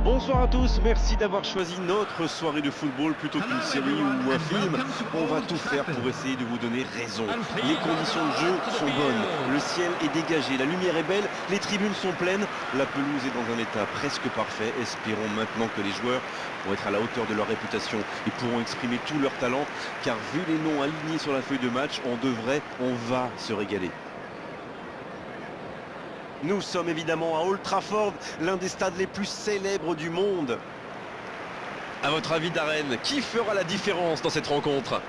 Bonsoir à tous, merci d'avoir choisi notre soirée de football plutôt qu'une série ou un film. On va tout faire pour essayer de vous donner raison. Les conditions de jeu sont bonnes, le ciel est dégagé, la lumière est belle, les tribunes sont pleines, la pelouse est dans un état presque parfait. Espérons maintenant que les joueurs vont être à la hauteur de leur réputation et pourront exprimer tout leur talent, car vu les noms alignés sur la feuille de match, on va se régaler. Nous sommes évidemment à Old Trafford, l'un des stades les plus célèbres du monde. À votre avis, Darren, qui fera la différence dans cette rencontre ?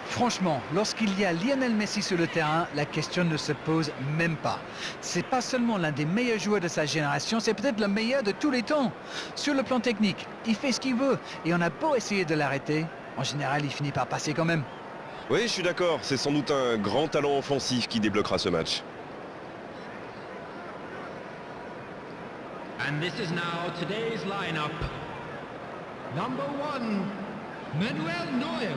Franchement, lorsqu'il y a Lionel Messi sur le terrain, la question ne se pose même pas. C'est pas seulement l'un des meilleurs joueurs de sa génération, c'est peut-être le meilleur de tous les temps. Sur le plan technique, il fait ce qu'il veut et on a beau essayer de l'arrêter, en général, il finit par passer quand même. Oui, je suis d'accord, c'est sans doute un grand talent offensif qui débloquera ce match. And this is now today's lineup. Number 1, Manuel Neuer.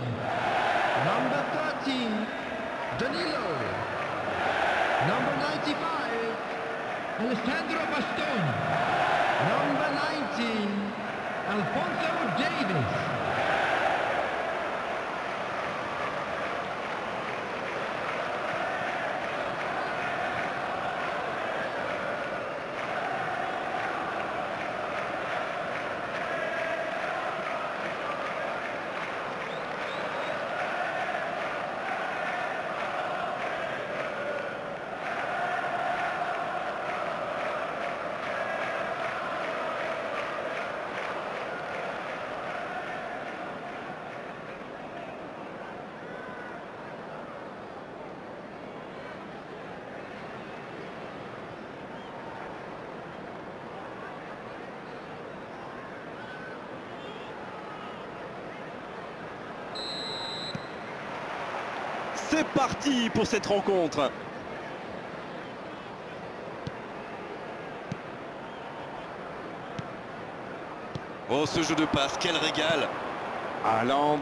Number 13, Danilo. Number 95, Alessandro Bastoni. Number 9. C'est parti pour cette rencontre. Oh, ce jeu de passe, quel régal. Haaland.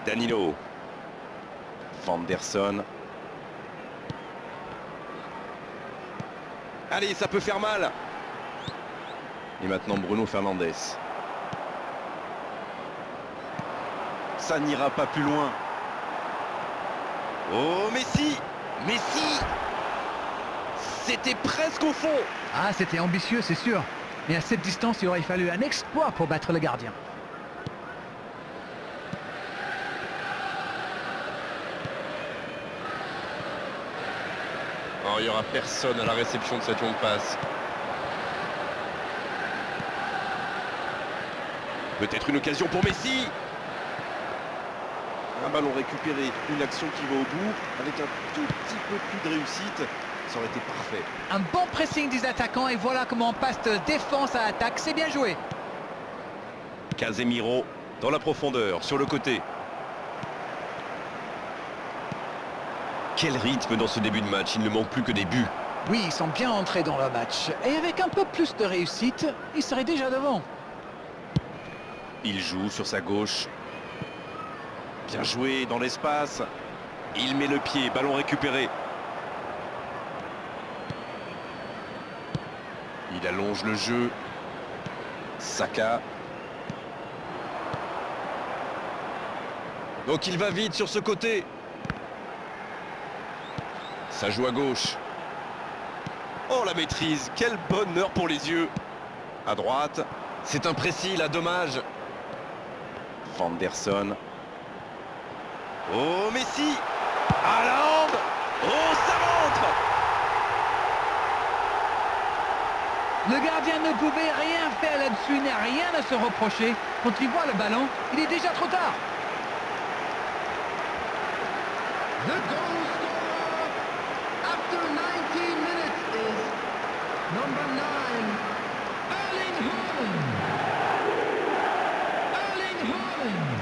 Danilo. Vanderson. Allez, ça peut faire mal. Et maintenant Bruno Fernandes. Ça n'ira pas plus loin. Oh, Messi. Messi. C'était presque au fond. Ah, c'était ambitieux, c'est sûr. Mais à cette distance, il aurait fallu un exploit pour battre le gardien. Oh, il n'y aura personne à la réception de cette longue passe. Peut-être une occasion pour Messi. Un ballon récupéré, une action qui va au bout, avec un tout petit peu plus de réussite, ça aurait été parfait. Un bon pressing des attaquants et voilà comment on passe de défense à attaque. C'est bien joué. Casemiro dans la profondeur, sur le côté. Quel rythme dans ce début de match, il ne manque plus que des buts. Oui, ils sont bien entrés dans le match. Et avec un peu plus de réussite, ils seraient déjà devant. Il joue sur sa gauche. Bien joué dans l'espace. Il met le pied, ballon récupéré. Il allonge le jeu. Saka. Donc il va vite sur ce côté. Ça joue à gauche. Oh, la maîtrise, quel bonheur pour les yeux. À droite, c'est imprécis, là, dommage. Vanderson. Oh, Messi. Haaland. Oh, ça rentre. Le gardien ne pouvait rien faire là-dessus, il n'a rien à se reprocher. Quand il voit le ballon, il est déjà trop tard. The goal scorer after 19 minutes is number 9, Erling Haaland. Erling Haaland.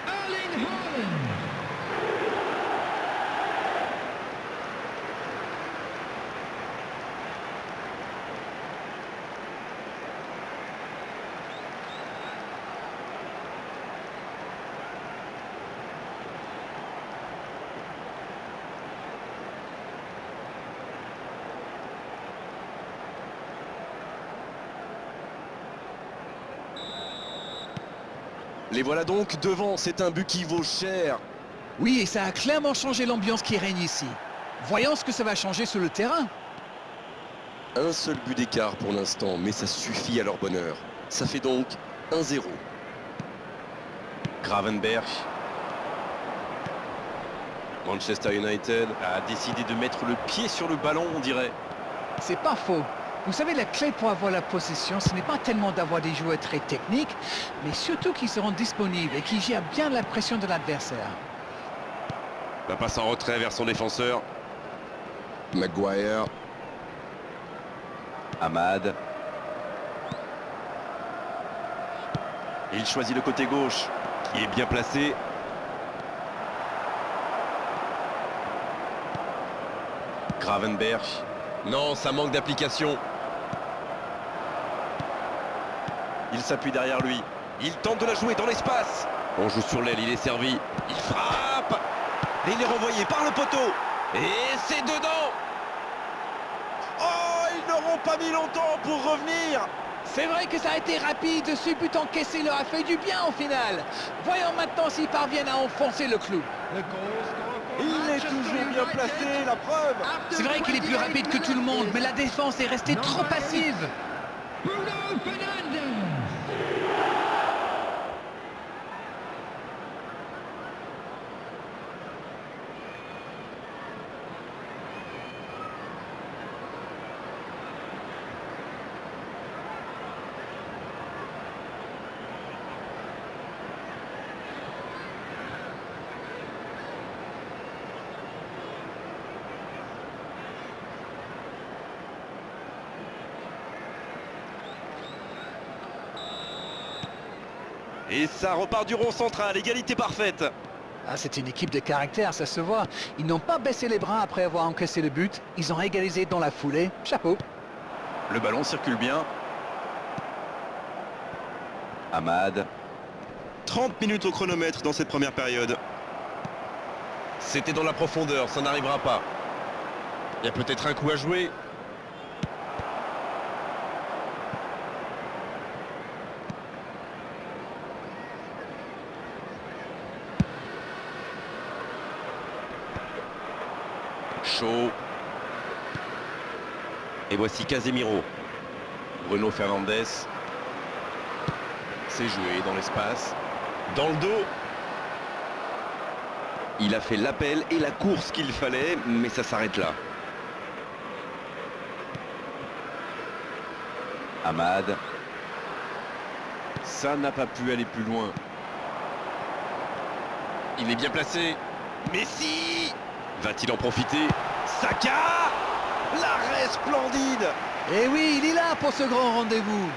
Erling Haaland. Les voilà donc devant, c'est un but qui vaut cher. Oui, et ça a clairement changé l'ambiance qui règne ici. Voyons ce que ça va changer sur le terrain. Un seul but d'écart pour l'instant, mais ça suffit à leur bonheur. Ça fait donc 1-0. Gravenberch Manchester United a décidé de mettre le pied sur le ballon, on dirait. C'est pas faux. Vous savez, la clé pour avoir la possession, ce n'est pas tellement d'avoir des joueurs très techniques, mais surtout qui seront disponibles et qui gèrent bien la pression de l'adversaire. La passe en retrait vers son défenseur. Maguire. Ahmad. Il choisit le côté gauche, Qui est bien placé. Gravenberch. Non, ça manque d'application. Il s'appuie derrière lui. Il tente de la jouer dans l'espace. On joue sur l'aile, il est servi. Il frappe. Et il est renvoyé par le poteau. Et c'est dedans. Oh, ils n'auront pas mis longtemps pour revenir. C'est vrai que ça a été rapide, ce but encaissé leur a fait du bien au final. Voyons maintenant s'ils parviennent à enfoncer le clou. The goal scorer for Il est Manchester toujours bien United placé, la preuve. after C'est vrai qu'il est plus 28 rapide que tout le monde, minutes mais la défense est restée trop passive. Bruno Fernandes. Et ça repart du rond central, égalité parfaite. Ah, c'est une équipe de caractère, ça se voit. Ils n'ont pas baissé les bras après avoir encaissé le but. Ils ont égalisé dans la foulée. Chapeau. Le ballon circule bien. Amad. 30 minutes au chronomètre dans cette première période. C'était dans la profondeur, ça n'arrivera pas. Il y a peut-être un coup à jouer. Chaud. Et voici Casemiro. Bruno Fernandes. C'est joué dans l'espace. Dans le dos. Il a fait l'appel et la course qu'il fallait, mais ça s'arrête là. Amad. Ça n'a pas pu aller plus loin. Il est bien placé. Messi. Va-t-il en profiter? Saka. L'arrêt splendide. Et oui, il est là pour ce grand rendez-vous.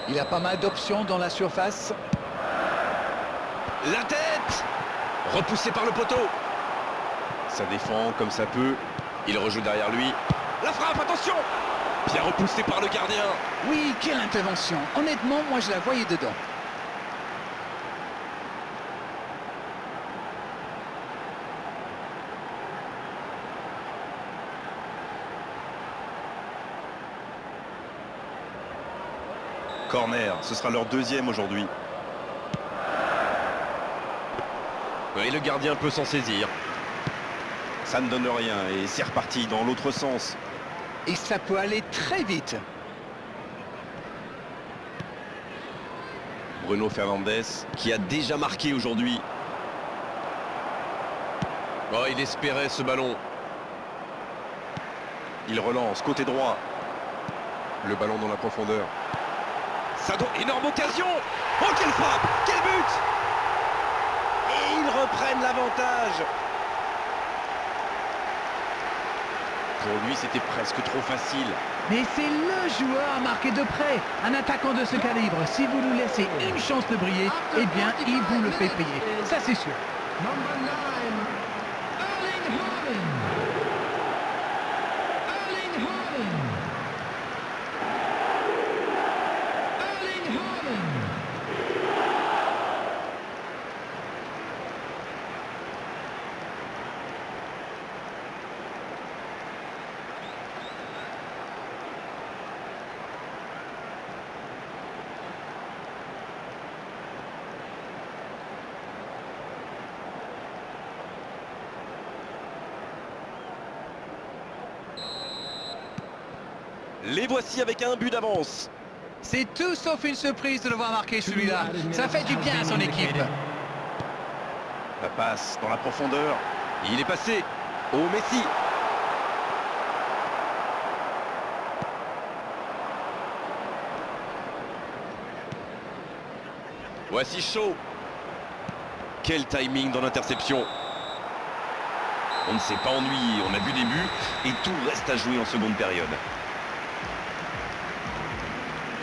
Il a pas mal d'options dans la surface. La tête. Repoussé par le poteau. Ça défend comme ça peut. Il rejoue derrière lui. La frappe, attention. Bien repoussé par le gardien. Oui, quelle intervention. Honnêtement, moi je la voyais dedans. Corner, ce sera leur deuxième aujourd'hui. Et le gardien peut s'en saisir. Ça ne donne rien et c'est reparti dans l'autre sens. Et ça peut aller très vite. Bruno Fernandes qui a déjà marqué aujourd'hui. Oh, il espérait ce ballon. Il relance côté droit. Le ballon dans la profondeur. Ça doit... Énorme occasion. Oh, quelle frappe. Quel but. Et ils reprennent l'avantage. Pour lui, c'était presque trop facile. Mais c'est le joueur à marquer de près. Un attaquant de ce calibre, si vous lui laissez une chance de briller, eh bien, il vous le fait payer. Ça, c'est sûr. Number 9, Erling Haaland. Erling Haaland. Erling Haaland. Les voici avec un but d'avance. C'est tout sauf une surprise de le voir marquer celui-là. Ça fait du bien à son équipe. La passe dans la profondeur. Il est passé. Oh, Messi. Voici Shaw. Quel timing dans l'interception. On ne s'est pas ennuyé, on a vu des buts et tout reste à jouer en seconde période.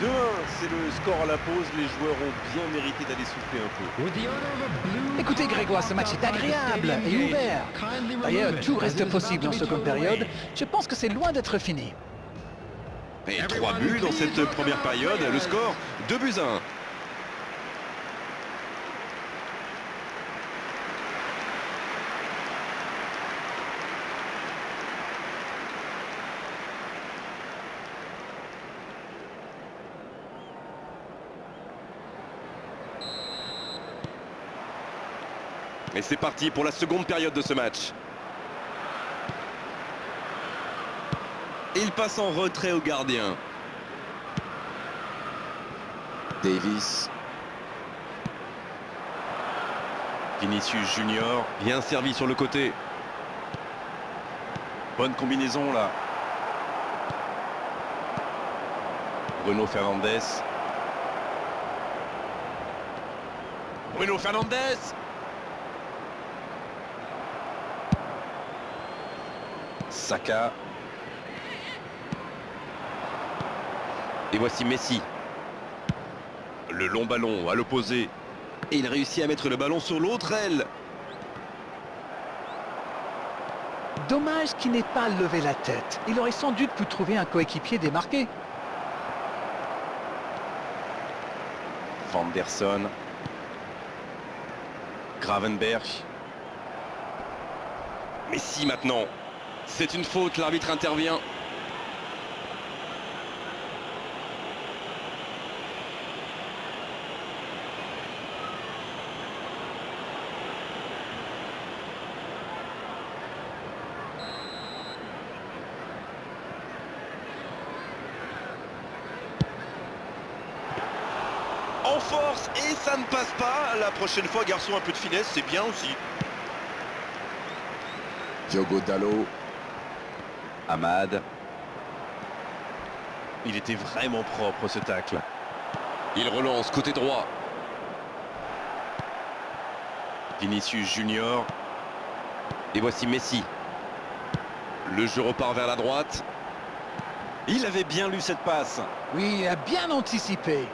2-1, c'est le score à la pause. Les joueurs ont bien mérité d'aller souffler un peu. With the honor of a blue Écoutez Grégoire, ce match est agréable et ouvert. D'ailleurs, tout reste possible en seconde période. Je pense que c'est loin d'être fini. Et 3 buts dans cette première période. Le score, 2-1. Et c'est parti pour la seconde période de ce match. Il passe en retrait au gardien. Davis. Vinicius Junior, bien servi sur le côté. Bonne combinaison là. Bruno Fernandes. Bruno Fernandes. Saka. Et voici Messi. Le long ballon à l'opposé. Et il réussit à mettre le ballon sur l'autre aile. Dommage qu'il n'ait pas levé la tête. Il aurait sans doute pu trouver un coéquipier démarqué. Van der Son. Gravenberch. Messi maintenant. C'est une faute, l'arbitre intervient. En force et ça ne passe pas. La prochaine fois, garçon, un peu de finesse, c'est bien aussi. Diogo Dalot. Amad. Il était vraiment propre ce tacle. Il relance côté droit. Vinicius Junior. Et voici Messi. Le jeu repart vers la droite. Il avait bien lu cette passe. Oui, il a bien anticipé.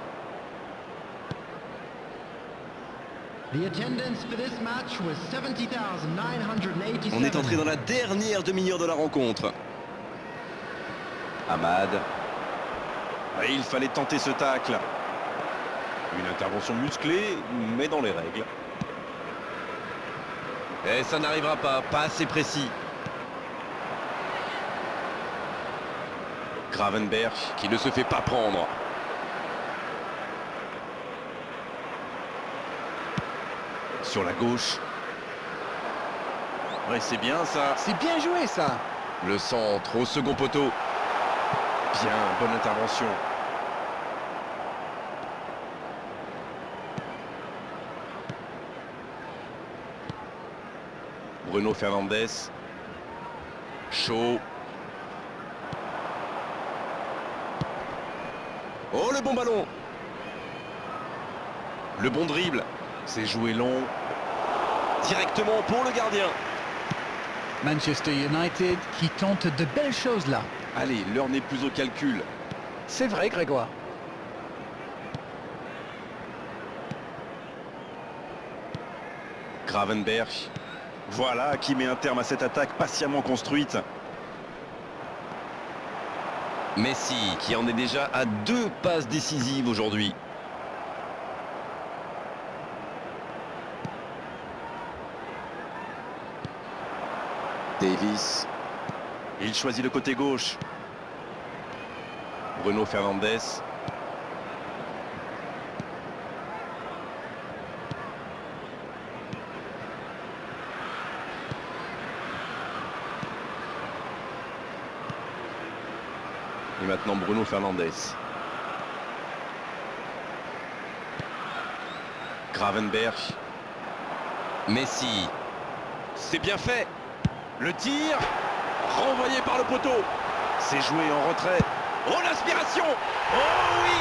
The attendance for this match was 70,987. On est entré dans la dernière demi-heure de la rencontre. Amad. Et il fallait tenter ce tacle. Une intervention musclée, mais dans les règles. Et ça n'arrivera pas assez précis. Gravenberch qui ne se fait pas prendre. Sur la gauche. Ouais, c'est bien ça. C'est bien joué, ça. Le centre au second poteau. Bien, bonne intervention. Bruno Fernandes. Chaud. Oh, le bon ballon. Le bon dribble. C'est joué long. Directement pour le gardien. Manchester United qui tente de belles choses là. Allez, l'heure n'est plus au calcul. C'est vrai, Grégoire. Gravenberch. Voilà qui met un terme à cette attaque patiemment construite. Messi qui en est déjà à 2 passes décisives aujourd'hui. Davis. Il choisit le côté gauche. Bruno Fernandes. Et maintenant Bruno Fernandes. Gravenberch. Messi. C'est bien fait. Le tir. Renvoyé par le poteau. C'est joué en retrait. Oh, l'aspiration. Oh oui.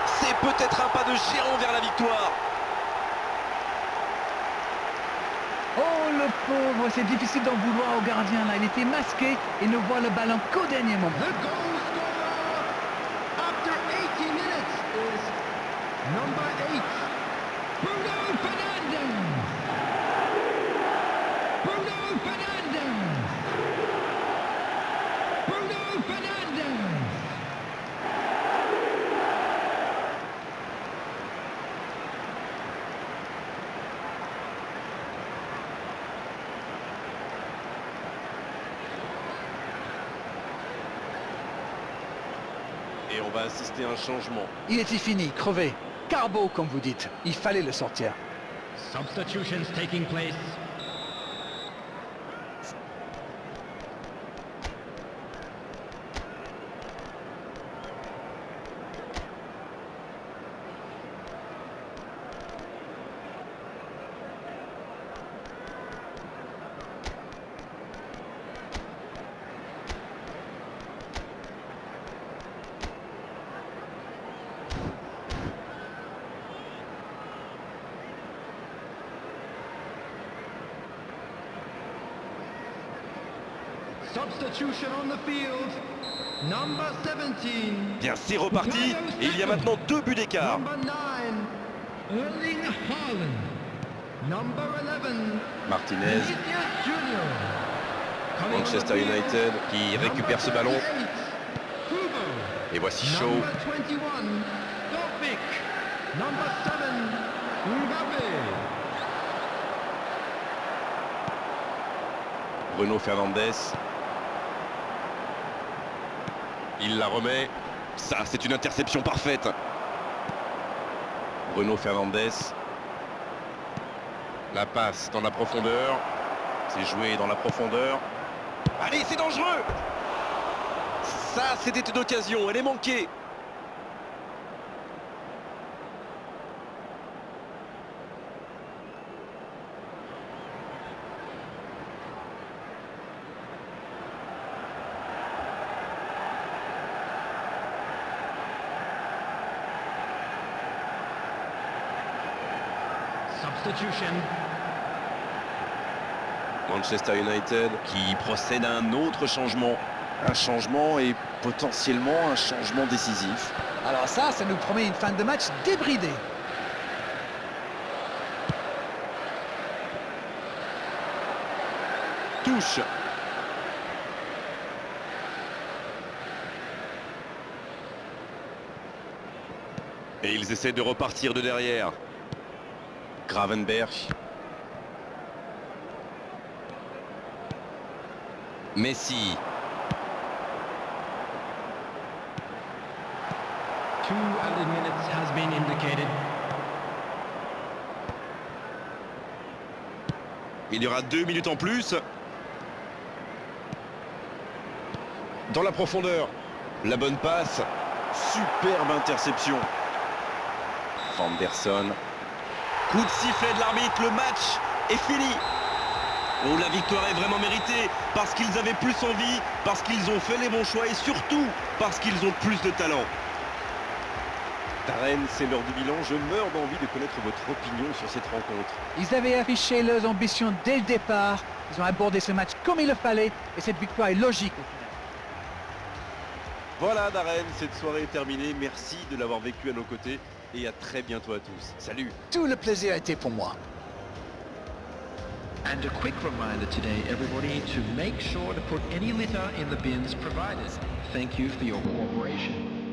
C'est peut-être un pas de géant vers la victoire. Oh, le pauvre, c'est difficile d'en vouloir au gardien là. Il était masqué et ne voit le ballon qu'au dernier moment. The goal scorer after 80 minutes is number 8, Bruno Fernandes. Bruno Fernandes. Bruno Fernandes. Et on va assister à un changement. Il était fini, crevé. Carbo, comme vous dites. Il fallait le sortir. Substitutions taking place. Substitution on the field. Number 17. Bien, c'est reparti. Et il y a maintenant 2 buts d'écart. Number 9. Erling Haaland. Number 11. Martinez, Vinicius Junior. Coming on the Manchester field. United qui récupère ce ballon. Number 28. Hugo. Et voici Shaw. Number 21. Dovbyk. Number 7. Mbappé. Bruno Fernandes. Il la remet. Ça, c'est une interception parfaite. Bruno Fernandes. La passe dans la profondeur. C'est joué dans la profondeur. Allez, c'est dangereux. Ça, c'était une occasion. Elle est manquée. Substitution. Manchester United Qui procède à un autre changement. Un changement et potentiellement un changement décisif. Alors ça nous promet une fin de match débridée. touche. Et ils essaient de repartir de derrière. Gravenberch. Messi. 2 added minutes has been indicated. Il y aura 2 minutes en plus. Dans la profondeur. La bonne passe. Superbe interception. Vanderson. Coup de sifflet de l'arbitre. Le match est fini. Oh, la victoire est vraiment méritée. Parce qu'ils avaient plus envie. Parce qu'ils ont fait les bons choix. Et surtout, parce qu'ils ont plus de talent. Darren, c'est l'heure du bilan. Je meurs d'envie de connaître votre opinion sur cette rencontre. Ils avaient affiché leurs ambitions dès le départ. Ils ont abordé ce match comme il le fallait. Et cette victoire est logique au final. Voilà Darren, cette soirée est terminée. Merci de l'avoir vécu à nos côtés. Et à très bientôt à tous. Salut. Tout le plaisir a été pour moi. And a quick reminder today, everybody, to make sure to put any litter in the bins provided. Thank you for your cooperation.